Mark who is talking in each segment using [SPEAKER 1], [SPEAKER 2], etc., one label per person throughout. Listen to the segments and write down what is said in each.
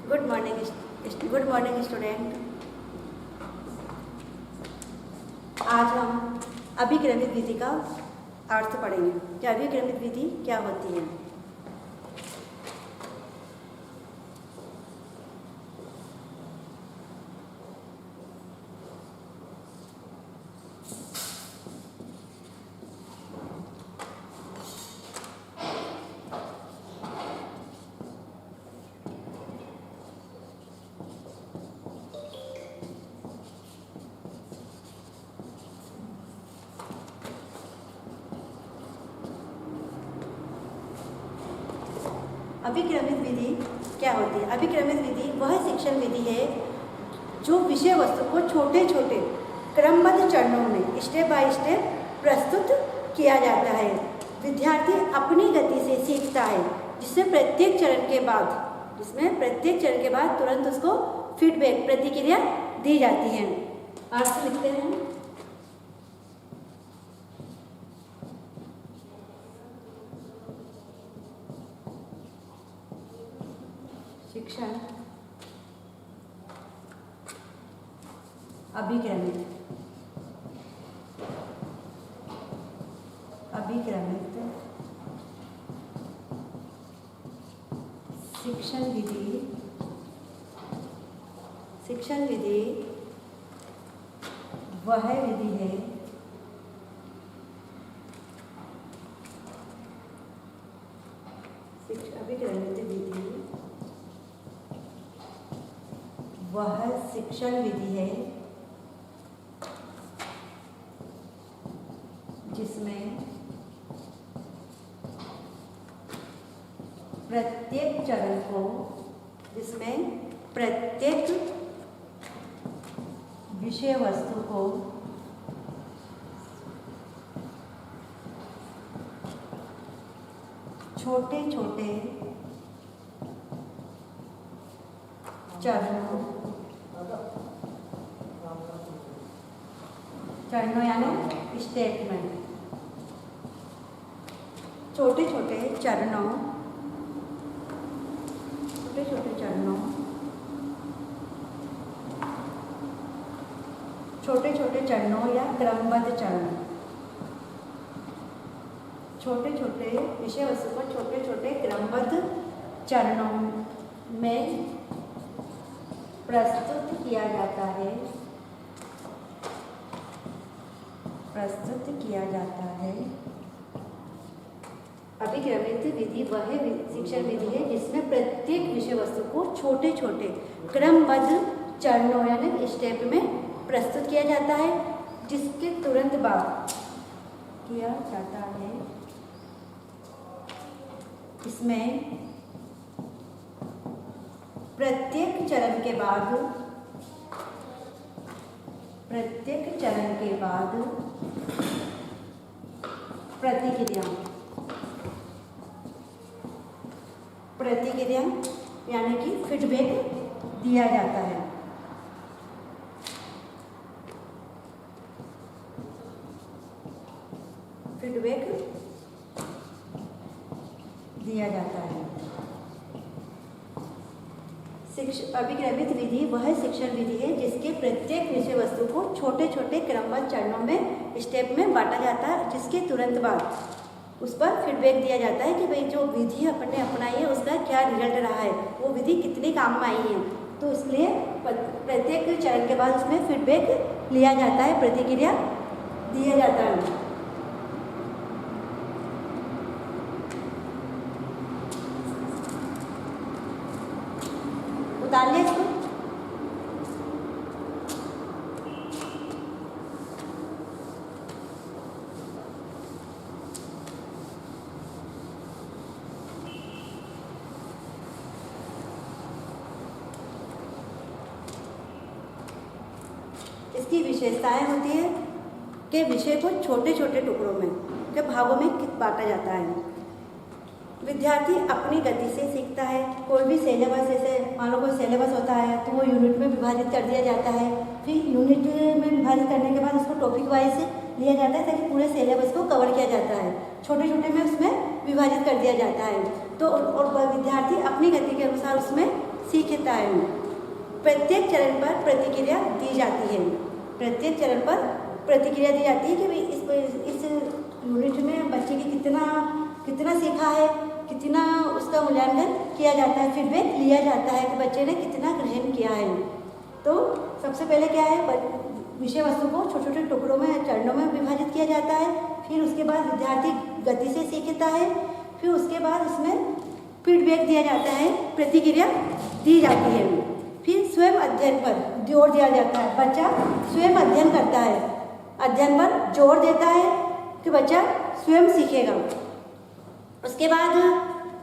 [SPEAKER 1] Good morning student. आज हम अभिक्रमित विधि का अर्थ पढ़ेंगे कि अभिक्रमित विधि क्या होती है। अभिक्रमित विधि क्या होती है? अभिक्रमित विधि वह शिक्षण विधि है जो विषय वस्तु को छोटे छोटे क्रमबद्ध चरणों में स्टेप बाय स्टेप प्रस्तुत किया जाता है। विद्यार्थी अपनी गति से सीखता है, जिसमें प्रत्येक चरण के बाद तुरंत उसको फीडबैक प्रतिक्रिया दी जाती है। अर्थ लिखते हैं। शिक्षण अभिक्रमित शिक्षण विधि वह विधि है अभिक्रमित विधि वह शिक्षण विधि है जिसमें प्रत्येक विषय वस्तु को छोटे छोटे चरणों यानी स्टेप में छोटे छोटे चरणों या क्रमबद्ध चरण, छोटे छोटे विषय वस्तु को छोटे छोटे क्रमबद्ध चरणों में प्रस्तुत किया जाता है। अभिक्रमित विधि वह शिक्षण विधि है जिसमें प्रत्येक विषय वस्तु को छोटे छोटे क्रमबद्ध चरणों यानी स्टेप में प्रस्तुत किया जाता है, जिसके तुरंत बाद किया जाता है। इसमें प्रत्येक चरण के बाद प्रतिक्रिया यानी कि फीडबैक दिया जाता है। अभिक्रमित विधि वह शिक्षण विधि है जिसके प्रत्येक विषय वस्तु को छोटे छोटे क्रमबद्ध चरणों में स्टेप में बांटा जाता है, जिसके तुरंत बाद उस पर फीडबैक दिया जाता है कि भाई जो विधि अपने अपनाई है उसका क्या रिजल्ट रहा है, वो विधि कितने काम में आई है। तो इसलिए प्रत्येक चरण के बाद उसमें फीडबैक लिया जाता है, प्रतिक्रिया दिया जाता है। उतार लिया इसको। इसकी विशेषताएं होती है कि विषय को छोटे छोटे टुकड़ों में के भागों में बांटा जाता है। विद्यार्थी अपनी गति से सीखता है। कोई भी सिलेबस, जैसे मान लो कोई सिलेबस होता है तो वो यूनिट में विभाजित कर दिया जाता है। फिर यूनिट में विभाजित करने के बाद उसको टॉपिक वाइज लिया जाता है ताकि पूरे सिलेबस को कवर किया जाता है। छोटे छोटे में उसमें विभाजित कर दिया जाता है। तो और विद्यार्थी अपनी गति के अनुसार उसमें सीखता है। प्रत्येक चरण पर प्रतिक्रिया दी जाती है। प्रत्येक चरण पर प्रतिक्रिया दी जाती है कि भाई इस यूनिट में बच्चे की कितना सीखा है, कितना उसका मूल्यांकन किया जाता है, फीडबैक लिया जाता है कि बच्चे ने कितना ग्रहण किया है। तो सबसे पहले क्या है, विषय वस्तु को छोटे छोटे टुकड़ों में, चरणों में विभाजित किया जाता है। फिर उसके बाद विद्यार्थी गति से सीखता है। फिर उसके बाद उसमें फीडबैक दिया जाता है, प्रतिक्रिया दी जाती है। फिर स्वयं अध्ययन पर जोर दिया जाता है। बच्चा स्वयं अध्ययन करता है, अध्ययन पर जोर देता है कि बच्चा स्वयं सीखेगा। उसके बाद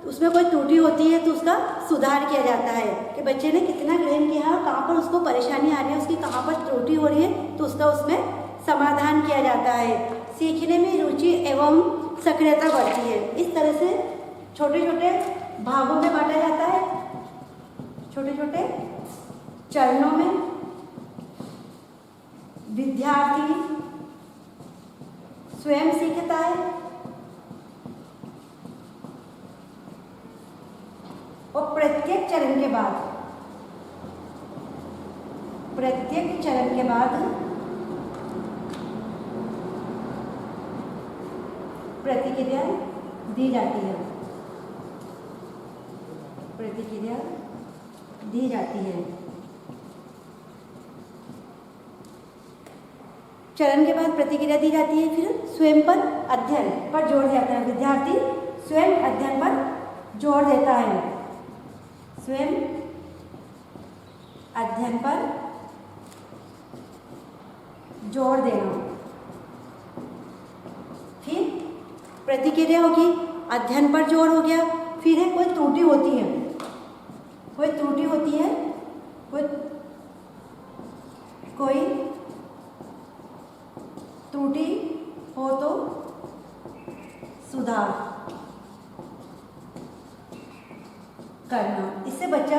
[SPEAKER 1] उसमें कोई त्रुटि होती है तो उसका सुधार किया जाता है कि बच्चे ने कितना ग्रहण किया, कहाँ पर उसको परेशानी आ रही है, उसकी कहाँ पर त्रुटि हो रही है, तो उसका उसमें समाधान किया जाता है। सीखने में रुचि एवं सक्रियता बढ़ती है। इस तरह से छोटे छोटे भागों में बांटा जाता है, छोटे छोटे चरणों में विद्यार्थी स्वयं सीखता है और प्रत्येक चरण के बाद प्रतिक्रिया दी जाती है। प्रतिक्रिया दी जाती है। चरण के बाद प्रतिक्रिया दी जाती है। फिर स्वयं पर अध्ययन पर जोर दिया जाता है। विद्यार्थी स्वयं अध्ययन पर जोर देता है। स्वयं अध्ययन पर जोर देना। फिर प्रतिक्रिया होगी, अध्ययन पर जोर हो गया। फिर है कोई त्रुटि होती है, कोई त्रुटि हो तो सुधार करना। इससे बच्चा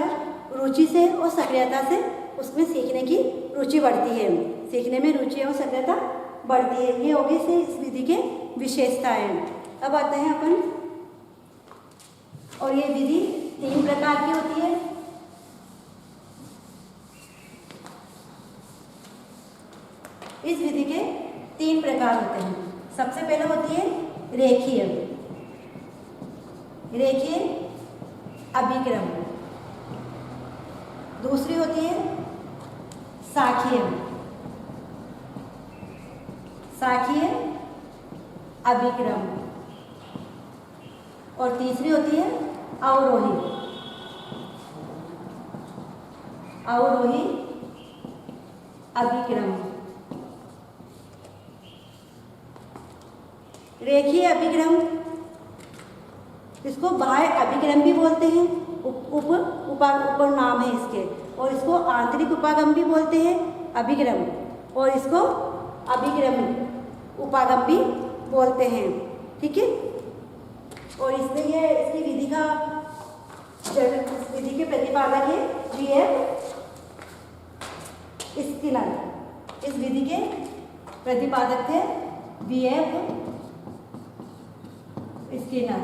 [SPEAKER 1] रुचि से और सक्रियता से उसमें सीखने की रुचि बढ़ती है। सीखने में रुचि और सक्रियता बढ़ती है। ये होगी इस विधि के विशेषताएं। अब आते हैं अपन, और ये विधि 3 प्रकार की होती है। इस विधि के 3 प्रकार होते हैं। सबसे पहले होती है रेखीय अभिक्रम। दूसरी होती है शाखीय अभिक्रम। और तीसरी होती है अवरोही अभिक्रम। रेखीय अभिक्रम, इसको बाह्य अभिक्रम भी बोलते हैं, उपर नाम है इसके। और इसको आंतरिक उपागम भी बोलते हैं, अभिक्रम। और इसको अभिक्रम उपागम भी बोलते हैं। ठीक है। और इसमें इसकी विधि के प्रतिपादक है V.F. स्किनर। इस विधि के प्रतिपादक थे V.F. स्किनर।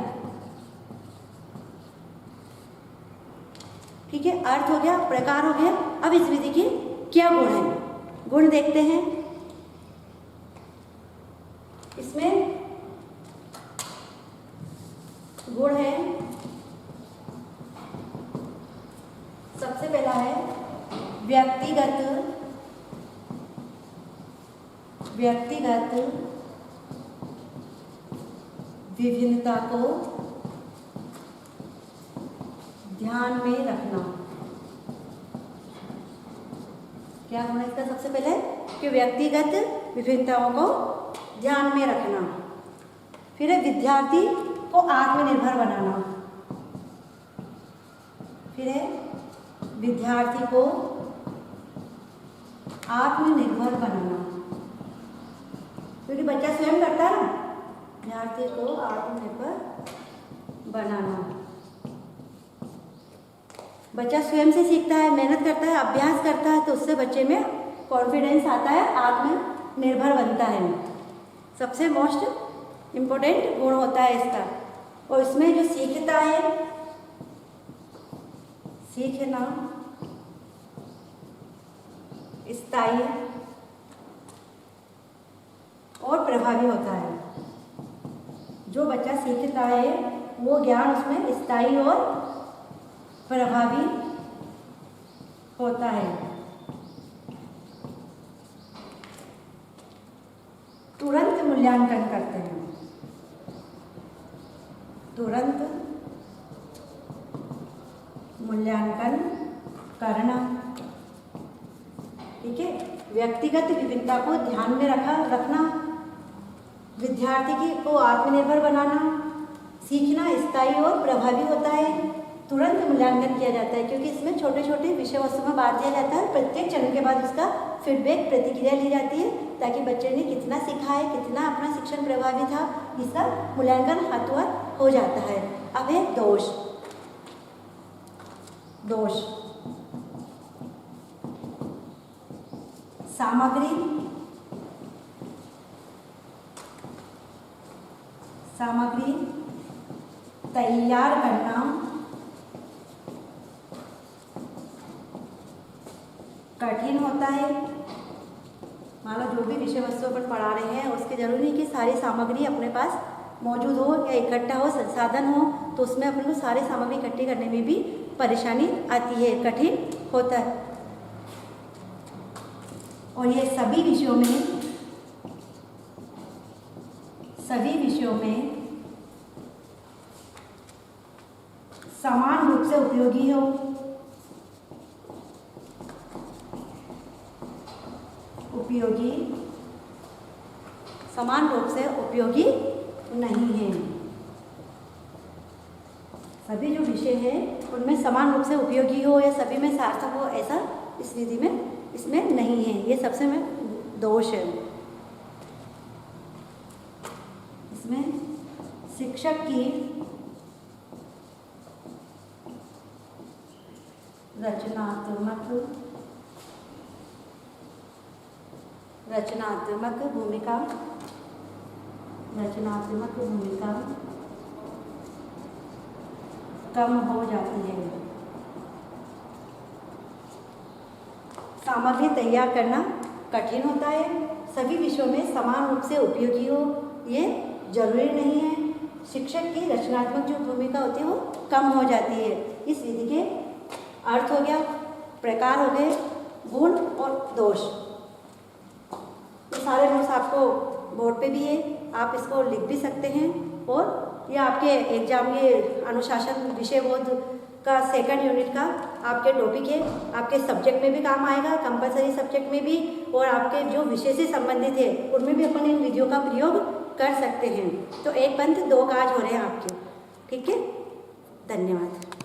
[SPEAKER 1] ठीक है। अर्थ हो गया, प्रकार हो गया। अब इस विधि के क्या गुण हैं, गुण देखते हैं। इसमें गुण है, सबसे पहला है व्यक्तिगत विभिन्नता को ध्यान में रखना। क्या गुण है इसका? सबसे पहले कि व्यक्तिगत विभिन्नताओं को ध्यान में रखना। फिर है विद्यार्थी को आत्मनिर्भर बनाना। फिर है विद्यार्थी को आत्मनिर्भर बनाना, क्योंकि बच्चा स्वयं करता है ना। विद्यार्थी को आत्मनिर्भर बनाना। बच्चा स्वयं से सीखता है, मेहनत करता है, अभ्यास करता है, तो उससे बच्चे में कॉन्फिडेंस आता है, आत्मनिर्भर बनता है। सबसे मोस्ट इम्पोर्टेंट गुण होता है इसका। और इसमें जो सीखता है, सीखना स्थायी और प्रभावी होता है। जो बच्चा सीखता है वो ज्ञान उसमें स्थायी और प्रभावी होता है। तुरंत मूल्यांकन करते हैं, तुरंत मूल्यांकन करना। ठीक है, व्यक्तिगत विभिन्नता को ध्यान में रखना, विद्यार्थी को आत्मनिर्भर बनाना, सीखना स्थायी और प्रभावी होता है। तुरंत मूल्यांकन किया जाता है क्योंकि इसमें छोटे छोटे विषय वस्तु में बांट दिया जाता है। प्रत्येक चरण के बाद उसका फीडबैक प्रतिक्रिया ली जाती है ताकि बच्चे ने कितना सीखा है, कितना अपना शिक्षण प्रभावी था, इसका मूल्यांकन हाथों हाथ हो जाता है। अब है दोष। दोष सामग्री तैयार करना, कठिन होता है। मान लो जो भी विषय वस्तु अपन पढ़ा रहे हैं उसके जरूरी नहीं कि सारी सामग्री अपने पास मौजूद हो या इकट्ठा हो, संसाधन हो, तो उसमें अपन को सारी सामग्री इकट्ठी करने में भी परेशानी आती है, कठिन होता है। और ये सभी विषयों में समान रूप से उपयोगी हो, समान रूप से उपयोगी नहीं है। सभी जो विषय हैं उनमें समान रूप से उपयोगी हो या सभी में सार्थक हो, ऐसा इस विधि में इसमें नहीं है। ये सबसे में दोष है। इसमें शिक्षक की रचनात्मक भूमिका कम हो जाती है। सामग्री तैयार करना कठिन होता है। सभी विषयों में समान रूप से उपयोगी हो, ये जरूरी नहीं है। शिक्षक की रचनात्मक जो भूमिका होती है वो कम हो जाती है। इस विधि के अर्थ हो गया, प्रकार हो गए, गुण और दोष। ये सारे नोट्स आपको बोर्ड पे भी है, आप इसको लिख भी सकते हैं। और ये आपके एग्जाम के अनुशासन विषय बोध का सेकंड यूनिट का आपके टॉपिक है, आपके सब्जेक्ट में भी काम आएगा, कंपलसरी सब्जेक्ट में भी, और आपके जो विषय से संबंधित है उनमें भी अपन इन विधियों का प्रयोग कर सकते हैं। तो एक पंथ दो काज हो रहे हैं आपके। ठीक है, धन्यवाद।